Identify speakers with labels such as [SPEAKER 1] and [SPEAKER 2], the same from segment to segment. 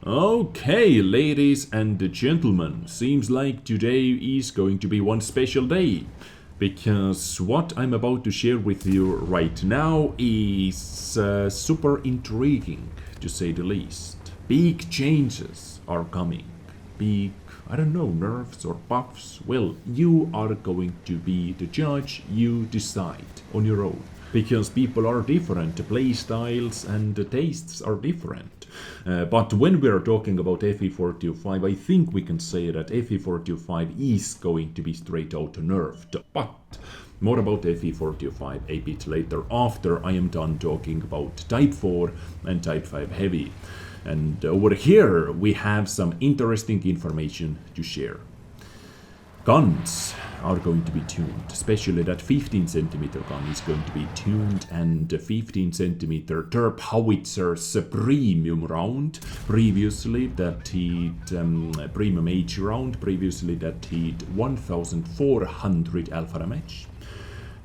[SPEAKER 1] Okay, ladies and gentlemen, seems like today is going to be one special day, because what I'm about to share with you right now is super intriguing, to say the least. Big changes are coming. Big, I don't know, nerfs or buffs. Well, you are going to be the judge, you decide on your own. Because people are different, the play styles and the tastes are different. But when we're talking about FV4005, I think we can say that FV4005 is going to be straight out nerfed. But more about FV4005 a bit later, after I am done talking about Type 4 and Type 5 Heavy. And over here we have some interesting information to share. Guns are going to be tuned, especially that 15cm gun is going to be tuned, and the 15cm Terp Howitzer's premium round, previously that hit premium H round, previously that hit 1400 alpha damage,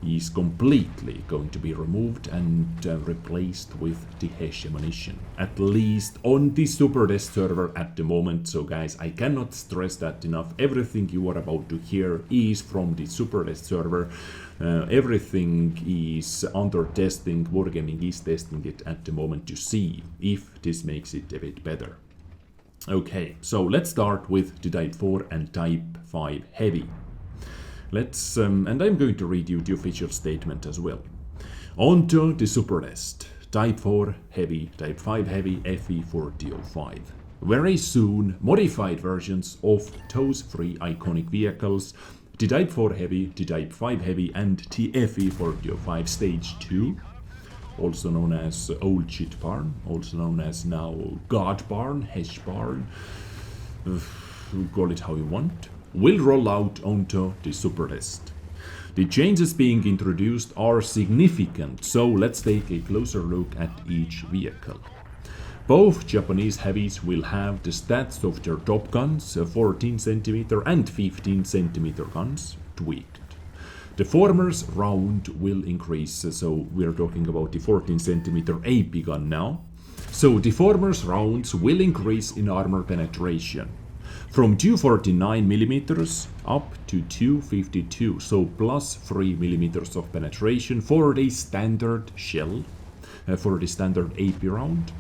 [SPEAKER 1] is completely going to be removed and replaced with the Hesh ammunition, at least on the Super Test server at the moment. So guys, I cannot stress that enough. Everything you are about to hear is from the Super Test server. Everything is under testing. Wargaming is testing it at the moment to see if this makes it a bit better. Okay, so let's start with the Type 4 and Type 5 Heavy. Let's, and I'm going to read you the official statement as well. On to the Super Test. Type 4 Heavy, Type 5 Heavy, FV4005. Very soon, modified versions of those three iconic vehicles, the Type 4 Heavy, the Type 5 Heavy, and the FV4005 Stage 2, also known as Old Shit Barn, also known as now God Barn, Hesh Barn, call it how you want, will roll out onto the Super Test. The changes being introduced are significant, so let's take a closer look at each vehicle. Both Japanese heavies will have the stats of their top guns, 14cm and 15cm guns, tweaked. The former's round will increase, so we're talking about the 14cm AP gun now. So the former's rounds will increase in armor penetration from 249mm up to 252, so plus 3mm of penetration for the standard shell, for the standard AP round,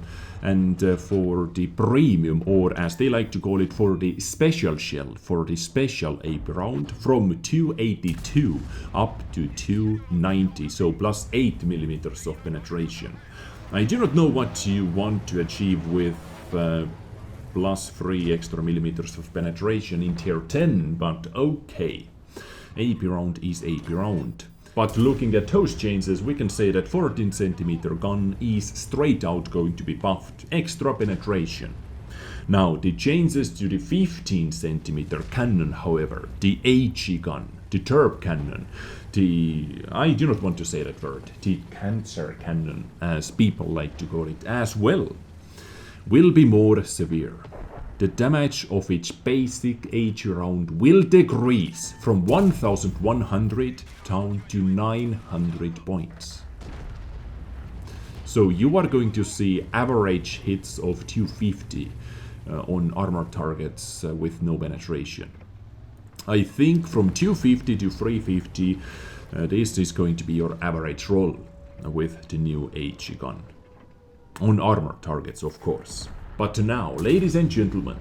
[SPEAKER 1] and for the premium, or as they like to call it, for the special shell, for the special AP round, from 282 up to 290, so plus 8mm of penetration. I do not know what you want to achieve with plus 3 extra millimeters of penetration in tier 10, but okay. AP round is AP round. But looking at those changes, we can say that 14cm gun is straight out going to be buffed, extra penetration. Now the changes to the 15cm cannon, however, the HE gun, the Terp cannon, I do not want to say that word, the cancer cannon, as people like to call it as well, will be more severe. The damage of its basic H round will decrease from 1100 down to 900 points. So you are going to see average hits of 250 on armor targets with no penetration. I think from 250 to 350 this is going to be your average roll with the new HE gun. On armor targets, of course. But now, ladies and gentlemen,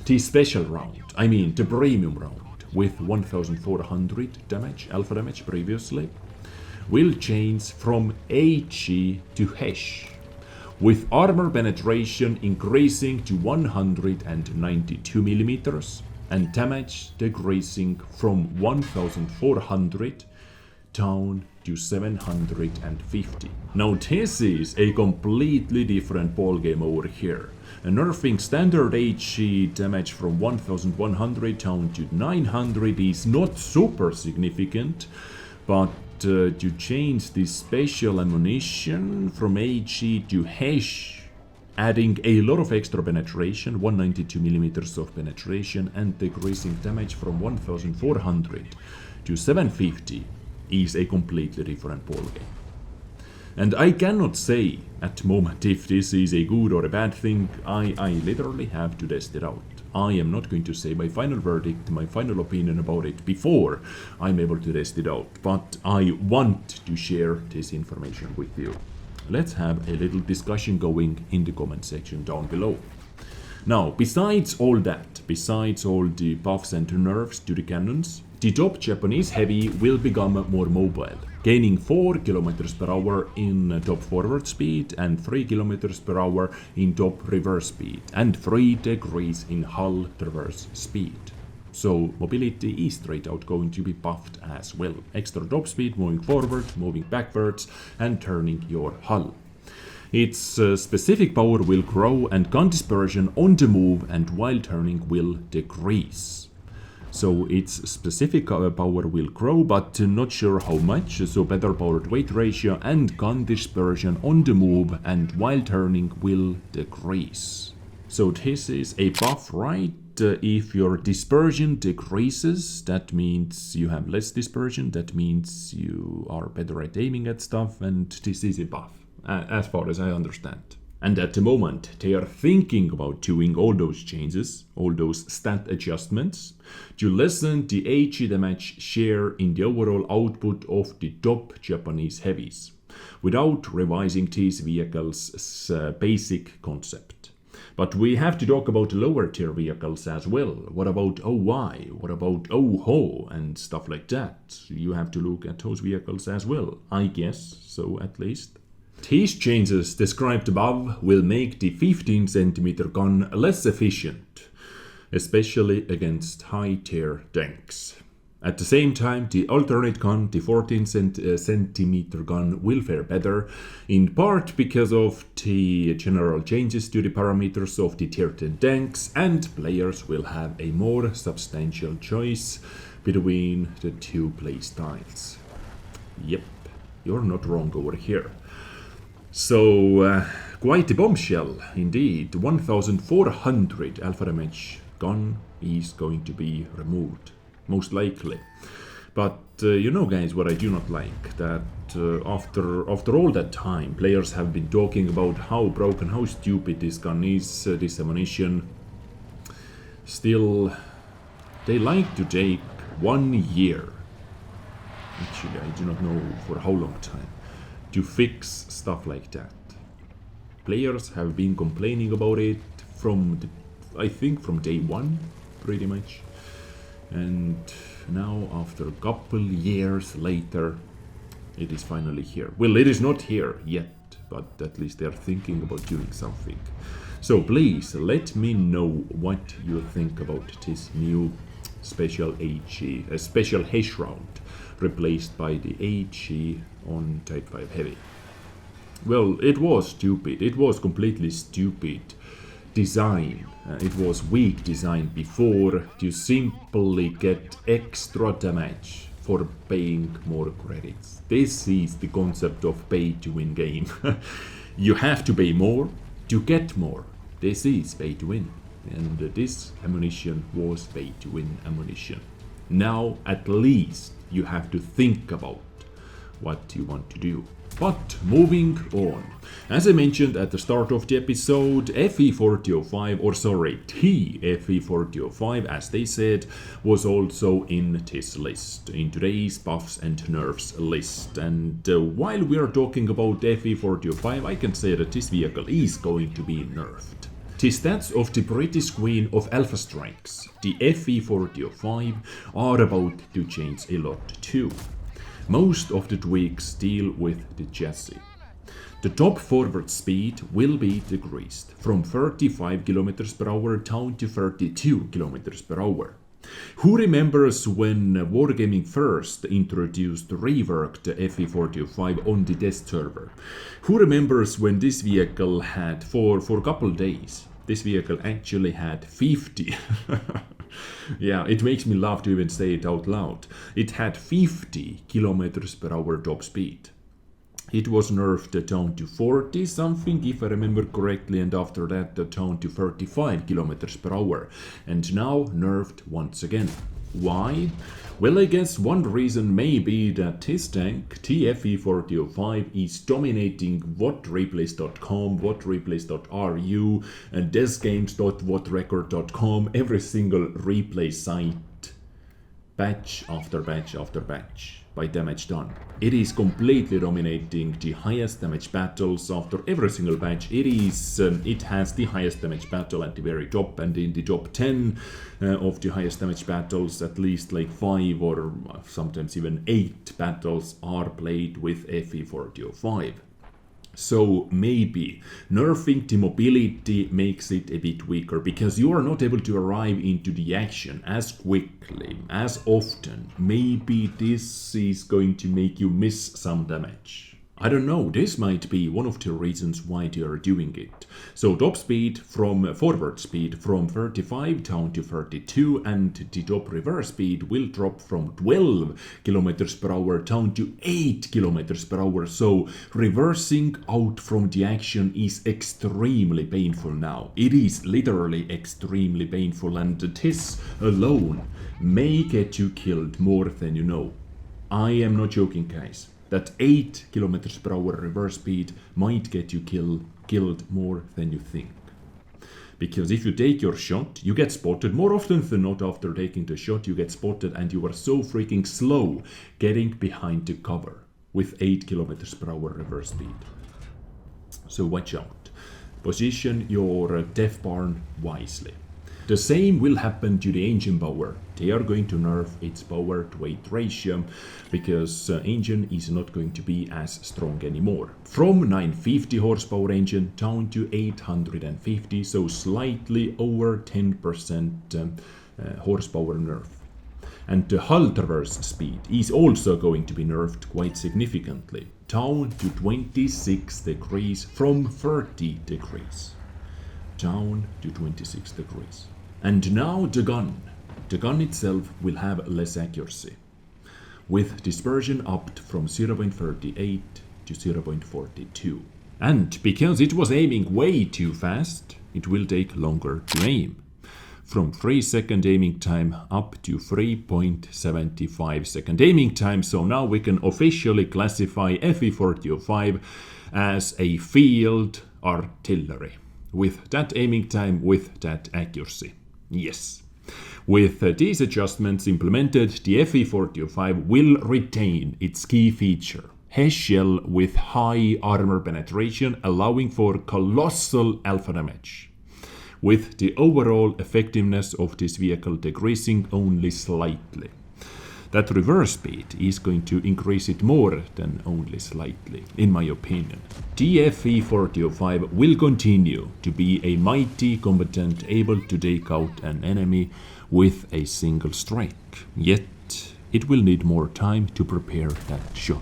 [SPEAKER 1] the special round, I mean the premium round, with 1400 damage, alpha damage previously, will change from HE to Hesh, with armor penetration increasing to 192mm and damage decreasing from 1400 down to 750. Now this is a completely different ballgame over here. Nerfing standard HE damage from 1100 down to 900 is not super significant, but to change the special ammunition from HE to Hesh, adding a lot of extra penetration, 192mm of penetration, and decreasing damage from 1400 to 750 is a completely different ballgame. And I cannot say at the moment if this is a good or a bad thing. I literally have to test it out. I am not going to say my final verdict, my final opinion about it before I'm able to test it out. But I want to share this information with you. Let's have a little discussion going in the comment section down below. Now, besides all that, besides all the buffs and nerfs to the cannons, the top Japanese heavy will become more mobile, gaining 4 km per hour in top forward speed and 3 km per hour in top reverse speed and 3 degrees in hull traverse speed. So mobility is straight out going to be buffed as well. Extra top speed moving forward, moving backwards and turning your hull. Its specific power will grow and gun dispersion on the move and while turning will decrease. So its specific power will grow, but not sure how much, so better power to weight ratio and gun dispersion on the move and while turning will decrease. So this is a buff, right? If your dispersion decreases, that means you have less dispersion, that means you are better at aiming at stuff, and this is a buff, as far as I understand. And at the moment, they are thinking about doing all those changes, all those stat adjustments, to lessen the HE damage share in the overall output of the top Japanese heavies, without revising these vehicles' basic concept. But we have to talk about lower tier vehicles as well. What about OY? What about OHO? And stuff like that. You have to look at those vehicles as well, I guess, so at least. These changes described above will make the 15 cm gun less efficient, especially against high-tier tanks. At the same time, the alternate gun, the 14 cm gun, will fare better, in part because of the general changes to the parameters of the tier 10 tanks, and players will have a more substantial choice between the two playstyles. Yep, you're not wrong over here. So, quite a bombshell indeed. 1400 alpha damage gun is going to be removed, most likely. But you know, guys, what I do not like, that after all that time, players have been talking about how broken, how stupid this gun is, this ammunition. Still, they like to take 1 year, actually I do not know for how long time, to fix stuff like that. Players have been complaining about it I think from day one, pretty much. And now, after a couple years later, it is finally here. Well, it is not here yet, but at least they are thinking about doing something. So please, let me know what you think about this new special HE, a special hash round, replaced by the HE on Type 5 Heavy. Well, it was stupid. It was completely stupid design. It was weak design before to simply get extra damage for paying more credits. This is the concept of pay to win game. You have to pay more to get more. This is pay to win. And this ammunition was pay to win ammunition. Now at least you have to think about what you want to do. But moving on, as I mentioned at the start of the episode, FV4005, or sorry, the FV4005, as they said, was also in this list, in today's buffs and nerfs list. And while we are talking about FV4005, I can say that this vehicle is going to be nerfed. The stats of the British Queen of Alpha Strikes, the FV4005, are about to change a lot too. Most of the tweaks deal with the chassis. The top forward speed will be decreased from 35 km per hour down to 32 km per hour. Who remembers when Wargaming first introduced reworked FV4005 on the test server? Who remembers when this vehicle had, for a couple days, this vehicle actually had 50 yeah, it makes me laugh to even say it out loud. It had 50 km per hour top speed. It was nerfed down to 40 something, if I remember correctly, and after that down to 35 km per hour, and now nerfed once again. Why? Well, I guess one reason may be that his tank, FV4005, is dominating whatreplays.com, whatreplays.ru, and desgames.whatrecord.com, every single replay site, batch after batch after batch, by damage done. It is completely dominating the highest damage battles after every single batch. It has the highest damage battle at the very top, and in the top 10 of the highest damage battles, at least like 5 or sometimes even 8 battles are played with FV4005. So maybe nerfing the mobility makes it a bit weaker, because you are not able to arrive into the action as quickly, as often. Maybe this is going to make you miss some damage. I don't know, this might be one of the reasons why they are doing it. So top speed from forward speed from 35 down to 32, and the top reverse speed will drop from 12 kilometers per hour down to 8 kilometers per hour. So reversing out from the action is extremely painful now. It is literally extremely painful, and this alone may get you killed more than you know. I am not joking, guys. That 8 kilometers per hour reverse speed might get you killed more than you think. Because if you take your shot, you get spotted. More often than not, after taking the shot, you get spotted, and you are so freaking slow getting behind the cover with 8 kilometers per hour reverse speed. So watch out. Position your death barn wisely. The same will happen to the engine power. They are going to nerf its power to weight ratio, because engine is not going to be as strong anymore. From 950 horsepower engine down to 850, so slightly over 10% horsepower nerf. And the hull traverse speed is also going to be nerfed quite significantly, down to 26 degrees from 30 degrees. Down to 26 degrees. And now the gun. The gun itself will have less accuracy, with dispersion upped from 0.38 to 0.42. And because it was aiming way too fast, it will take longer to aim. From 3-second aiming time up to 3.75 second aiming time. So now we can officially classify FV4005 as a field artillery, with that aiming time, with that accuracy. Yes. With these adjustments implemented, the FV4005 will retain its key feature, HES shell with high armor penetration, allowing for colossal alpha damage, with the overall effectiveness of this vehicle decreasing only slightly. That reverse speed is going to increase it more than only slightly, in my opinion. The FV4005 will continue to be a mighty combatant, able to take out an enemy with a single strike. Yet, it will need more time to prepare that shot.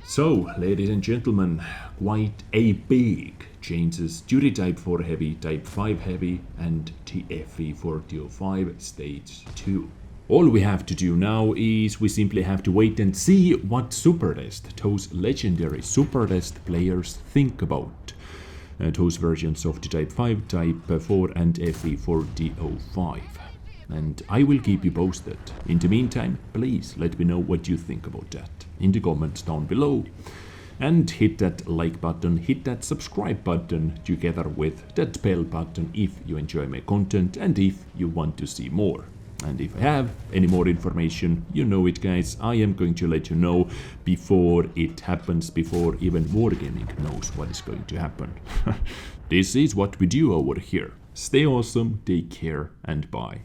[SPEAKER 1] So, ladies and gentlemen, quite a big changes to the Type 4 Heavy, Type 5 Heavy, and the FV4005 Stage 2. All we have to do now is we simply have to wait and see what Super Test, those legendary Super Test players, think about those versions of the Type 5, Type 4 and FV4005. And I will keep you posted. In the meantime, please let me know what you think about that in the comments down below. And hit that like button, hit that subscribe button together with that bell button if you enjoy my content and if you want to see more. And if I have any more information, you know it, guys, I am going to let you know before it happens, before even Wargaming knows what is going to happen. This is what we do over here. Stay awesome, take care, and bye.